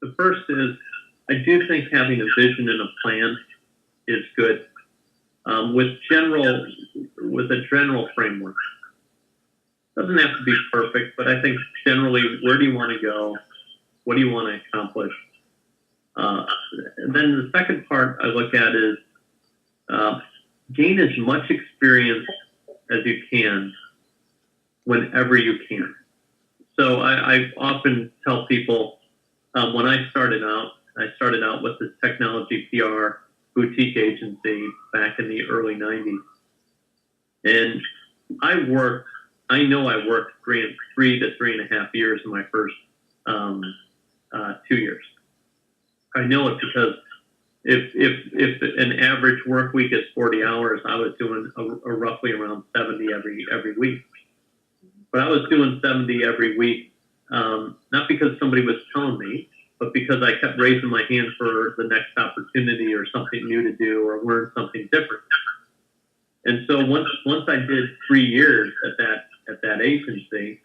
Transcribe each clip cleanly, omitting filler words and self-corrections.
The first is, I do think having a vision and a plan is good, with a general framework. Doesn't have to be perfect, but I think generally, where do you want to go? What do you want to accomplish? And then the second part I look at is gain as much experience as you can whenever you can. So I often tell people when I started out with this technology PR boutique agency back in the early 90s. And I worked 3 to 3.5 years in my first 2 years. I know it because if an average work week is 40 hours, I was doing a roughly around 70 every week. But I was doing 70 every week, not because somebody was telling me, but because I kept raising my hand for the next opportunity or something new to do or learn something different. And so once I did 3 years at that agency,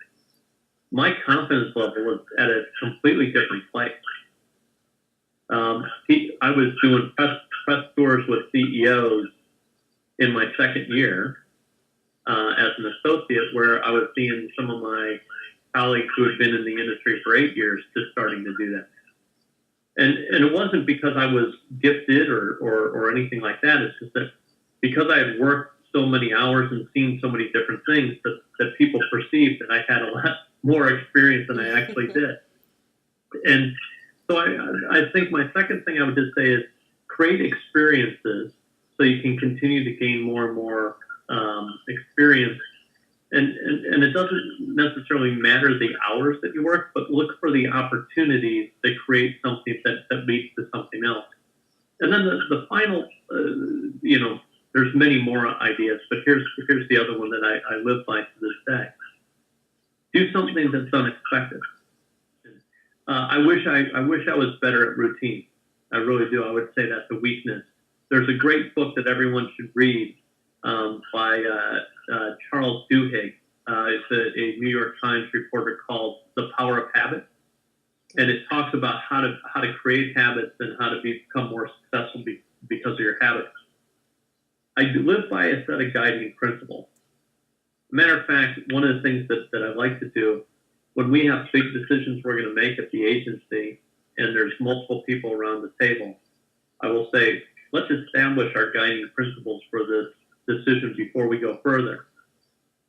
my confidence level was at a completely different place. I was doing press tours with CEOs in my second year as an associate, where I was seeing some of my colleagues who had been in the industry for 8 years just starting to do that. And it wasn't because I was gifted or anything like that. It's just that because I had worked so many hours and seen so many different things that people perceived that I had a lot more experience than I actually did. And so I think my second thing I would just say is create experiences so you can continue to gain more and more experience. And it doesn't necessarily matter the hours that you work, but look for the opportunities that create something that leads to something else. And then the final, there's many more ideas, but here's the other one that I live by to this day. Do something that's unexpected. I wish I was better at routine. I really do. I would say that's a weakness. There's a great book that everyone should read by Charles Duhigg. It's a New York Times reporter called The Power of Habit. And it talks about how to create habits and how to become more successful because of your habits. I live by a set of guiding principles. Matter of fact, one of the things that I like to do when we have big decisions we're going to make at the agency and there's multiple people around the table, I will say, let's establish our guiding principles for this decision before we go further.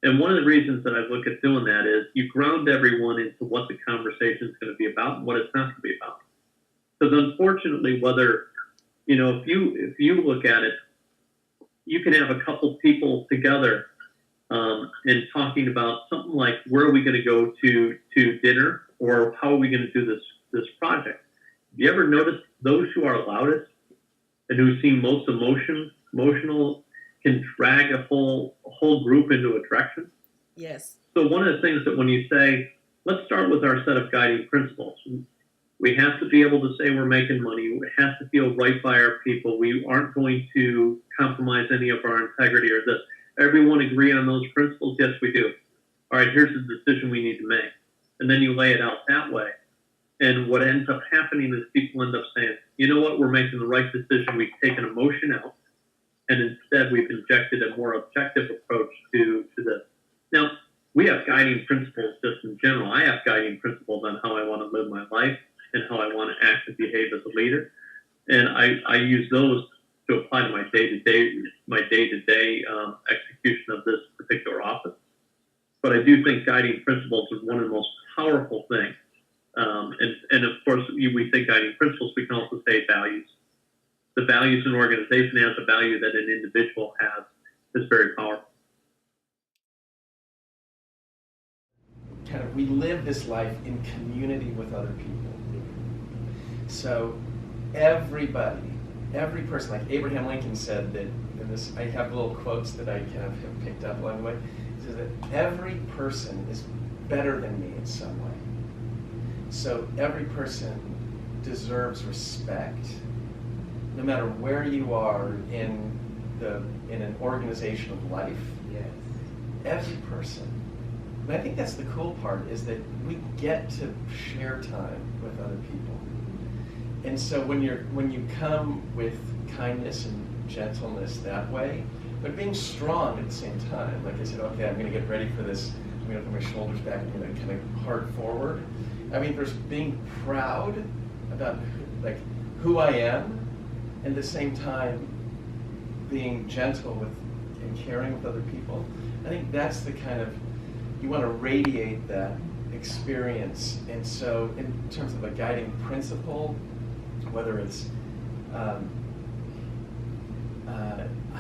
And one of the reasons that I look at doing that is you ground everyone into what the conversation is going to be about and what it's not going to be about. Because unfortunately, if you look at it, you can have a couple people together and talking about something like, where are we going to go to dinner, or how are we going to do this project? Have you ever noticed those who are loudest and who seem most emotional can drag a whole group into a direction? Yes. So one of the things that when you say, let's start with our set of guiding principles. We have to be able to say we're making money. It has to feel right by our people. We aren't going to compromise any of our integrity or this. Everyone agree on those principles? Yes, we do. All right, here's the decision we need to make. And then you lay it out that way. And what ends up happening is people end up saying, you know what, we're making the right decision. We've taken emotion out. And instead, we've injected a more objective approach to this. Now, we have guiding principles just in general. I have guiding principles on how I want to live my life and how I want to act and behave as a leader. And I use those to apply to my day-to-day execution of this particular office. But I do think guiding principles is one of the most powerful things. And of course, we say guiding principles, we can also say values. The values an organization has, the value that an individual has, is very powerful. We live this life in community with other people. So everybody, every person, like Abraham Lincoln said that, and this, I have little quotes that I kind of have picked up along the way, he says that every person is better than me in some way. So every person deserves respect, no matter where you are in an organization of life. Yes. Every person. And I think that's the cool part, is that we get to share time with other people. And so when you come with kindness and gentleness that way, but being strong at the same time, like I said, okay, I'm going to get ready for this. I'm going to put my shoulders back, I'm going to kind of hard forward. I mean, there's being proud about like who I am, and at the same time being gentle with and caring with other people. I think that's the kind of, you want to radiate that experience. And so in terms of a guiding principle, whether it's I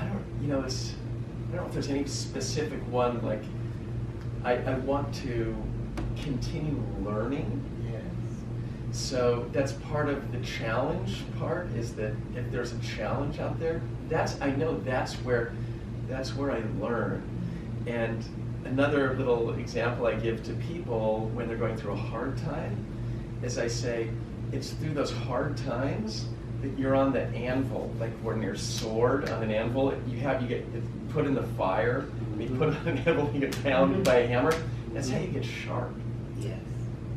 don't know if there's any specific one. Like I want to continue learning. Yes. So that's part of the challenge part, is that if there's a challenge out there, I know that's where I learn. And another little example I give to people when they're going through a hard time is I say, it's through those hard times that you're on the anvil, like when you're sword on an anvil, you get put in the fire, you put on an anvil, you get pounded by a hammer. That's how you get sharp. Yes.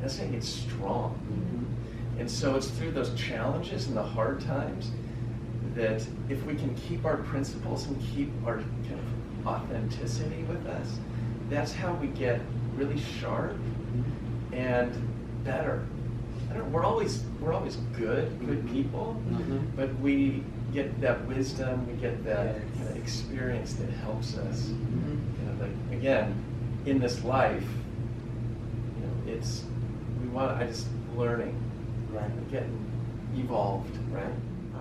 That's how you get strong. And so it's through those challenges and the hard times that if we can keep our principles and keep our kind of authenticity with us, that's how we get really sharp and better. We're always good people, but we get that wisdom, we get that kind of experience that helps us. You know, like again, in this life, you know, I just learning, Right. getting evolved, right?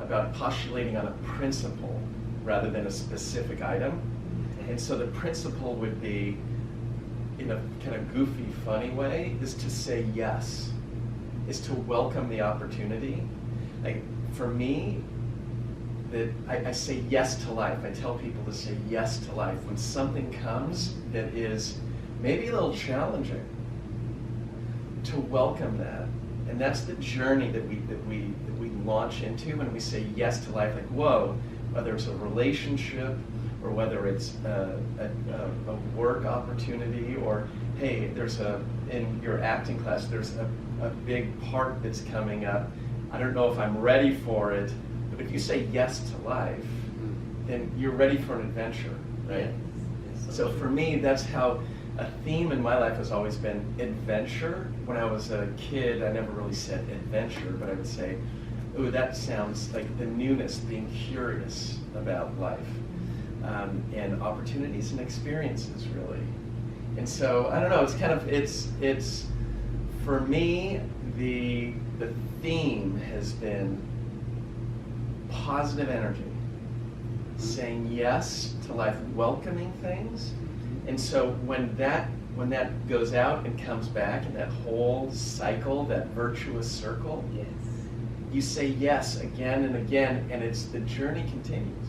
About postulating on a principle rather than a specific item. And so the principle would be, in a kind of goofy, funny way, is to say yes, is to welcome the opportunity. Like for me, that I say yes to life. I tell people to say yes to life when something comes that is maybe a little challenging, to welcome that. And that's the journey that we launch into when we say yes to life. Like, whoa, whether it's a relationship or whether it's a work opportunity, or hey, in your acting class, there's a big part that's coming up. I don't know if I'm ready for it, but if you say yes to life, then you're ready for an adventure, right? Yes. So for me, that's how a theme in my life has always been adventure. When I was a kid, I never really said adventure, but I would say, ooh, that sounds like the newness, being curious about life, and opportunities and experiences, really. And so, I don't know, it's for me, the theme has been positive energy, saying yes to life, welcoming things. And so when that goes out and comes back in that whole cycle, that virtuous circle, Yes. you say yes again and again, and the journey continues.